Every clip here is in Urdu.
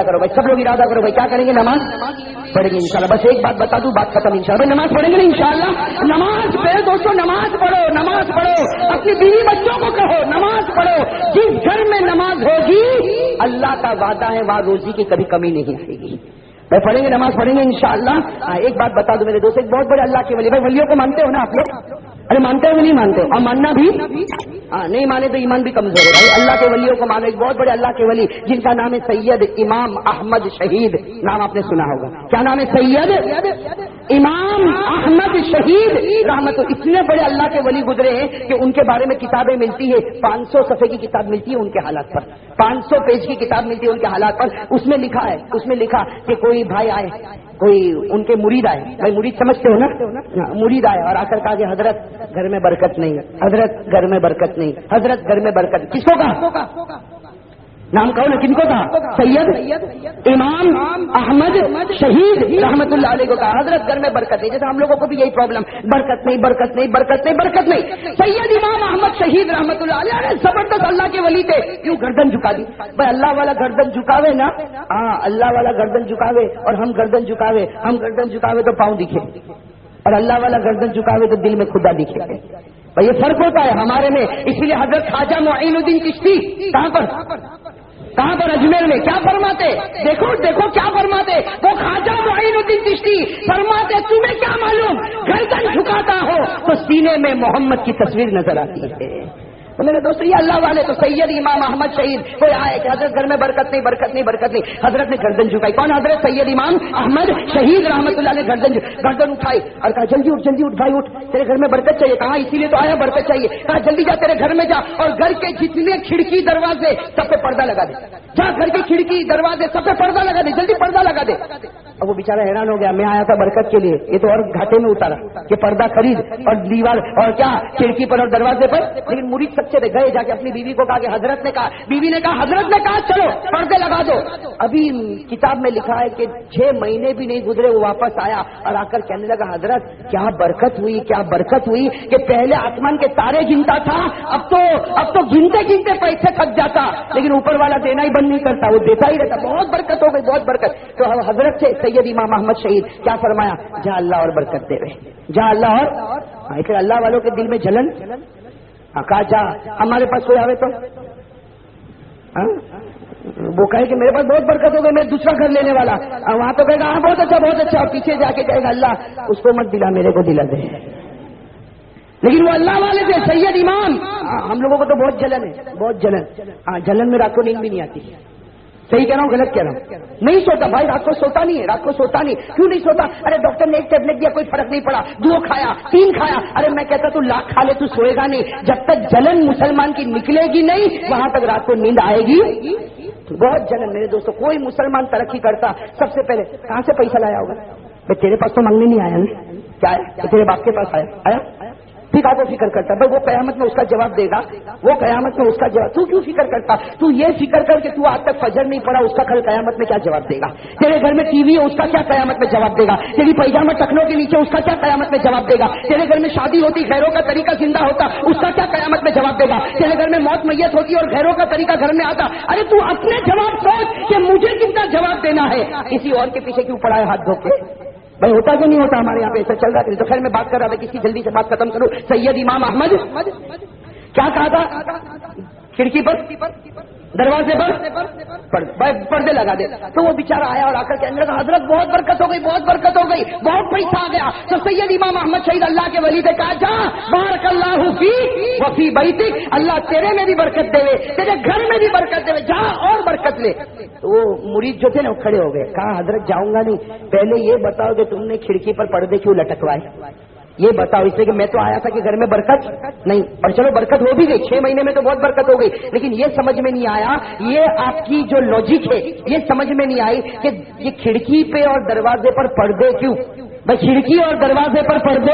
کرو بھائی، سب لوگ ارادہ کرو بھائی، کیا کریں گے؟ نماز پڑھیں گے انشاءاللہ. بس ایک بات بتا دوں، بات ختم انشاءاللہ. بھائی نماز پڑھیں گے نا انشاءاللہ. نماز پڑھو دوستوں، نماز پڑھو، نماز پڑھو. اپنی بیوی بچوں کو کہو نماز پڑھو. جس گھر میں نماز ہوگی اللہ کا وعدہ ہے وہاں روزی کی کبھی کمی نہیں آئے گی. بھائی پڑھیں گے، نماز پڑھیں گے انشاءاللہ. ایک بات بتا دوں میرے دوست، ایک بہت بڑے اللہ کے ولی. بھائی ولیوں کو مانتے ہو نا آپ لوگ؟ ارے مانتے ہو نہیں مانتے؟ اور ماننا بھی نہیں مانے تو ایمان بھی کمزور ہے. بھائی اللہ کے ولیوں کو مانو. ایک بہت بڑے اللہ کے ولی جن کا نام ہے سید امام احمد شہید. نام آپ نے سنا ہوگا. کیا نام ہے؟ سید امام احمد شہید رحمت. اتنے بڑے اللہ کے ولی گزرے ہیں کہ ان کے بارے میں کتابیں ملتی ہے. 500 صفحے کی کتاب ملتی ہے ان کے حالات پر. 500 پیج کی کتاب ملتی ہے ان کے حالات پر. اس میں لکھا ہے کہ کوئی بھائی آئے، کوئی ان کے مرید آئے. بھائی مرید سمجھتے ہو نا؟ مرید آئے اور آ کر کہا کہ حضرت گھر میں برکت نہیں، حضرت گھر میں برکت نہیں، حضرت گھر میں برکت. کس کو کہا؟ نام کہو نا، کن کو کہا؟ سید امام احمد شہید رحمت اللہ علیہ کو کہا حضرت گھر میں برکت نہیں. جیسے ہم لوگوں کو بھی یہی پرابلم، برکت نہیں برکت نہیں برکت نہیں برکت نہیں. سید امام احمد شہید رحمت اللہ علیہ زبردست اللہ کے ولی تھے. کیوں گردن جھکا دی؟ بھائی اللہ والا گردن جھکاوے نا، ہاں اللہ والا گردن جھکاوے اور ہم گردن جھکاوے تو پاؤں دکھے، اور اللہ والا گردن جھکاوے تو دل میں خدا دکھے. بھائی یہ فرق ہوتا ہے ہمارے میں. اس لیے حضرت خواجہ معین الدین چشتی کہاں پر اجمیر میں کیا فرماتے؟ دیکھو کیا فرماتے وہ خواجہ معین الدین چشتی. فرماتے تمہیں کیا معلوم گردن جھکاتا ہو تو سینے میں محمد کی تصویر نظر آتی ہے. تو میرے دوستو یہ اللہ والے تو سید امام احمد شہید کوئی آئے کہ حضرت گھر میں برکت نہیں برکت نہیں برکت نہیں. حضرت نے گردن جھکائی. کون؟ حضرت سید امام احمد شہید رحمت اللہ نے گردن اٹھائی اور کہا جلدی اٹھ بھائی اٹھ، تیرے گھر میں برکت چاہیے. کہا اسی لیے تو آیا برکت چاہیے. کہا جلدی جا تیرے گھر میں جا اور گھر کے جتنے کھڑکی دروازے سب پہ پردہ لگا دے. جا گھر کی کھڑکی دروازے سب پہ پردہ لگا دے، جلدی پردہ لگا دے. اب وہ بیچارہ حیران ہو گیا، میں آیا تھا برکت کے لیے، یہ تو اور گھاٹے میں اتارا کہ پردہ خرید اور دیوار اور کیا کھڑکی پر اور دروازے پر. لیکن مرید سچے تھے، گئے جا کے اپنی بیوی کو کہا کہ حضرت نے کہا، بیوی نے کہا چلو پردے لگا دو. ابھی کتاب میں لکھا ہے کہ 6 مہینے بھی نہیں گزرے وہ واپس آیا اور آ کر کہنے لگا حضرت کیا برکت ہوئی کہ پہلے آسمان کے تارے گنتا تھا، اب تو گنتے پیسے تھک جاتا، لیکن اوپر والا دینا ہی بند نہیں کرتا، وہ دیتا ہی رہتا. بہت برکت ہو گئی، بہت برکت. تو حضرت سے سید امام احمد شہید کیا فرمایا؟ جا اللہ اور برکت دے رہے، جا اللہ اور پھر اللہ والوں کے دل میں جلن. کہا جا ہمارے پاس کوئی آوے تو وہ کہے کہ میرے پاس بہت برکت ہو گئی، میں دوسرا گھر لینے والا. وہاں تو کہے گا ہاں بہت اچھا اور پیچھے جا کے کہے گا اللہ اس کو مت دلا، میرے کو دلا دے. لیکن وہ اللہ والے تھے سید امام. ہم لوگوں کو تو بہت جلن ہے، بہت جلن. جلن میں رات کو نیند بھی نہیں آتی. صحیح کہہ رہا ہوں غلط کہہ رہا ہوں؟ نہیں سوتا بھائی، رات کو سوتا نہیں ہے، رات کو سوتا نہیں. کیوں نہیں سوتا؟ ارے ڈاکٹر نے ایک ٹیبلٹ دیا کوئی فرق نہیں پڑا، 2 کھایا 3 کھایا. ارے میں کہتا تو لاکھ کھا لے تو سوئے گا نہیں. جب تک جلن مسلمان کی نکلے گی نہیں وہاں تک رات کو نیند آئے گی. بہت جلن میرے دوستوں. کوئی مسلمان ترقی کرتا سب سے پہلے کہاں سے پیسہ لایا ہوگا؟ بھائی تیرے پاس تو مانگنے نہیں آیا نا، کیا ہے تیرے باپ کے پاس آیا ٹھیک ہے تو فکر کرتا ہے. وہ قیامت میں اس کا جواب دے گا، وہ قیامت میں اس کا جواب. تو کیوں فکر کرتا؟ تو یہ فکر کر کہ تو آج تک فجر نہیں پڑا، اس کا کل قیامت میں کیا جواب دے گا. تیرے گھر میں ٹی وی ہے، اس کا کیا قیامت میں جواب دے گا. تیری پیجامہ ٹکنوں کے نیچے، اس کا کیا قیامت میں جواب دے گا. تیرے گھر میں شادی ہوتی، غیروں کا طریقہ زندہ ہوتا، اس کا کیا قیامت میں جواب دے گا. تیرے گھر میں موت میت ہوتی اور غیروں کا طریقہ گھر میں آتا. ارے تو اپنے جواب سوچ کہ مجھے کن کا جواب دینا ہے. کسی اور کے پیچھے کیوں پڑا ہے ہاتھ دھو کے؟ بھائی ہوتا کہ نہیں ہوتا ہمارے یہاں پہ ایسا چل رہا ہے. تو خیر میں بات کر رہا تھا، کسی جلدی سے بات ختم کروں. سید امام احمد کیا کہا تھا؟ کھڑکی پر دروازے پر پردے لگا دے. تو وہ بیچارہ آیا اور آ کر کہنے لگا حضرت بہت برکت ہو گئی، بہت پیسہ آ گیا. تو سید امام احمد شہید اللہ کے ولی نے کہا جا بارک اللہ فیک وفی بیتک، اللہ تیرے میں بھی برکت دے، تیرے گھر میں بھی برکت دے، جا اور برکت لے. تو وہ مرید جو تھے نا وہ کھڑے ہو گئے. کہا حضرت جاؤں گا نہیں، پہلے یہ بتاؤ کہ تم نے کھڑکی پر پردے کیوں لٹکوائے، یہ بتاؤ. اس لیے کہ میں تو آیا تھا کہ گھر میں برکت نہیں، اور چلو برکت ہو بھی گئی، 6 مہینے میں تو بہت برکت ہو گئی. لیکن یہ سمجھ میں نہیں آیا، یہ آپ کی جو لاجک ہے یہ سمجھ میں نہیں آئی کہ یہ کھڑکی پہ اور دروازے پر پردے کیوں. بھائی کھڑکی اور دروازے پر پردے،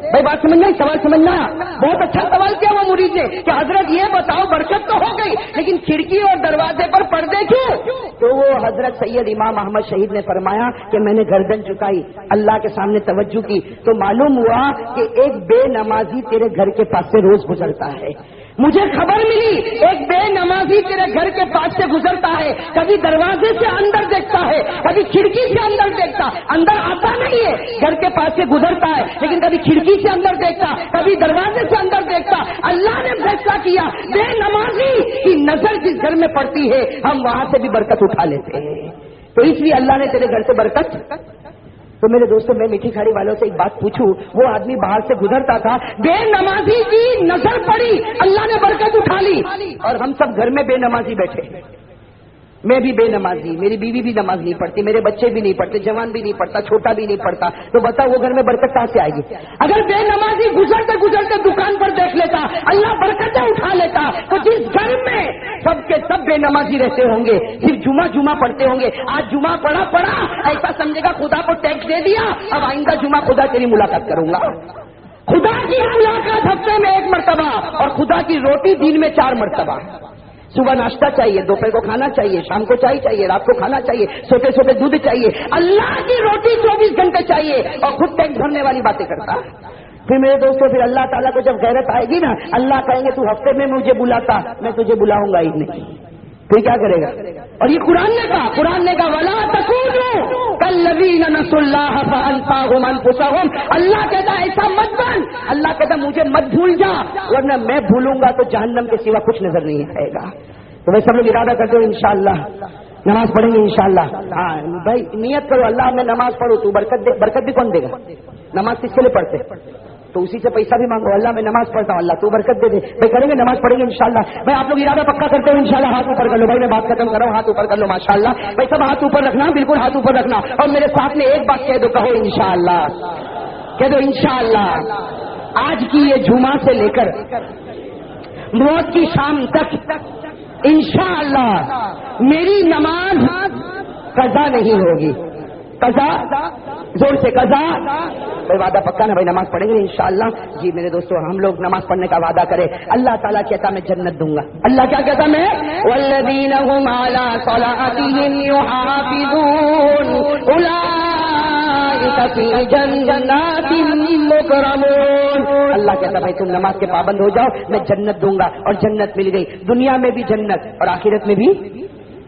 بھائی بات سمجھنا، سوال سمجھنا. بہت اچھا سوال کیا وہ مرید نے کہ حضرت یہ بتاؤ برکت تو ہو گئی لیکن کھڑکی اور دروازے پر پردے کیوں. تو وہ حضرت سید امام احمد شہید نے فرمایا کہ میں نے گردن جھکائی، اللہ کے سامنے توجہ کی، تو معلوم ہوا کہ ایک بے نمازی تیرے گھر کے پاس سے روز گزرتا ہے. مجھے خبر ملی ایک بے نمازی تیرے گھر کے پاس سے گزرتا ہے، کبھی دروازے سے اندر دیکھتا ہے، کبھی کھڑکی سے اندر دیکھتا، اندر آتا نہیں ہے، گھر کے پاس سے گزرتا ہے لیکن کبھی کھڑکی سے اندر دیکھتا، کبھی دروازے سے اندر دیکھتا۔ اللہ نے فیصلہ کیا بے نمازی کی نظر جس گھر میں پڑتی ہے ہم وہاں سے بھی برکت اٹھا لیتے ہیں، تو اس لیے اللہ نے تیرے گھر سے برکت۔ تو میرے دوستوں میں میٹھی کھاڑی والوں سے ایک بات پوچھوں، وہ آدمی باہر سے گزرتا تھا، بے نمازی کی نظر پڑی، اللہ نے برکت اٹھا لی، اور ہم سب گھر میں بے نمازی بیٹھے۔ میں بھی بے نمازی، میری بیوی بھی نماز نہیں پڑھتی، میرے بچے بھی نہیں پڑھتے، جوان بھی نہیں پڑھتا، چھوٹا بھی نہیں پڑھتا، تو بتا وہ گھر میں برکت کہاں سے آئے گی؟ اگر بے نمازی گزرتے گزرتے دکان پر دیکھ لیتا اللہ برکتیں اٹھا لیتا، تو جس گھر میں سب کے سب بے نمازی رہتے ہوں گے، صرف جمعہ پڑھتے ہوں گے، آج جمعہ پڑھا ایسا سمجھے گا خدا کو ٹیکس دے دیا، اب آئندہ جمعہ خدا تیری ملاقات کروں گا۔ خدا کی ملاقات ہفتے میں 1 مرتبہ، اور خدا کی روٹی دن میں 4 مرتبہ۔ صبح ناشتہ چاہیے، دوپہر کو کھانا چاہیے، شام کو چائے چاہیے، رات کو کھانا چاہیے، سوتے سوتے دودھ چاہیے، اللہ کی روٹی 24 گھنٹے چاہیے، اور خود ٹیکس بھرنے والی باتیں کرتا۔ پھر میرے دوستوں پھر اللہ تعالیٰ کو جب غیرت آئے گی نا، اللہ کہیں گے تو ہفتے میں مجھے بلاتا، میں تجھے بلاؤں گا ہی نہیں، پھر کیا کرے گا؟ اور یہ قرآن نے کہا وَلَا تَكُونُوا كَالَّذِينَ نَسُوا اللَّهَ فَأَنسَاهُمْ أَنفُسَهُمْ، اللہ کہتا ہے ایسا مت بن، اللہ کہتا مجھے مت بھول جا، ورنہ میں بھولوں گا تو جہنم کے سوا کچھ نظر نہیں آئے گا۔ تو میں سب لوگ ارادہ کرتے ہو انشاءاللہ نماز پڑھیں گے انشاءاللہ۔ ہاں بھائی نیت کرو اللہ میں نماز پڑھوں، تو برکت دے، برکت بھی کون دے گا؟ نماز کس کے لیے پڑھتے؟ تو اسی سے پیسہ بھی مانگو، اللہ میں نماز پڑھتا ہوں اللہ تو برکت دے دے۔ بھائی کریں گے نماز پڑھیں گے انشاءاللہ۔ بھائی آپ لوگ ارادہ پکا کرتے ہو انشاءاللہ، ہاتھ اوپر کر لو۔ بھائی میں بات ختم کر رہا ہوں، ہاتھ اوپر کر لو ماشاءاللہ۔ بھائی سب ہاتھ اوپر رکھنا، بالکل ہاتھ اوپر رکھنا، اور میرے ساتھ میں ایک بات کہہ دو، کہو انشاءاللہ، کہہ دو انشاءاللہ۔ آج کی یہ جمعہ سے لے کر موت کی شام تک انشاءاللہ میری نماز قضا نہیں ہوگی۔ قضا، زور سے قضا، بھائی وعدہ پکا نا؟ بھائی نماز پڑھیں گے انشاءاللہ؟ جی میرے دوستو ہم لوگ نماز پڑھنے کا وعدہ کریں، اللہ تعالیٰ کہتا میں جنت دوں گا۔ اللہ کیا کہتا میں؟ والذین هم علی صلاتهم یحافظون اولئک فی جنات مکرمون۔ اللہ کہتا بھائی تم نماز کے پابند ہو جاؤ، میں جنت دوں گا، اور جنت مل گئی، دنیا میں بھی جنت اور آخرت میں بھی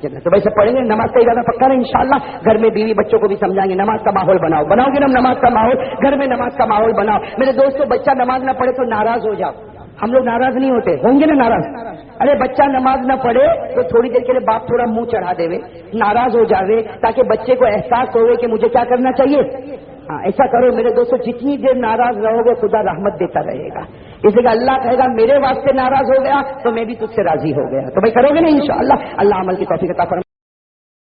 جنت۔ تو ویسے پڑھیں گے نماز کا ارادہ پکا رہے انشاءاللہ۔ گھر میں بیوی بچوں کو بھی سمجھائیں گے نماز کا ماحول بناؤ گے نا، نماز کا ماحول گھر میں، نماز کا ماحول بناؤ۔ میرے دوستوں بچہ نماز نہ پڑھے تو ناراض ہو جاؤ، ہم لوگ ناراض نہیں ہوتے، ہوں گے نا ناراض؟ ارے بچہ نماز نہ پڑھے تو تھوڑی دیر کے لیے باپ تھوڑا منہ چڑھا دے، ناراض ہو جاوے، تاکہ بچے کو احساس ہوئے کہ مجھے کیا کرنا چاہیے۔ ہاں ایسا کرو میرے دوستوں، جتنی دیر ناراض رہو گے خدا رحمت دیتا رہے گا، اس لیے اللہ کہے گا میرے واسطے ناراض ہو گیا تو میں بھی تجھ سے راضی ہو گیا۔ تو بھائی کرو گے نا انشاءاللہ؟ اللہ عمل کی توفیق عطا فرمائے۔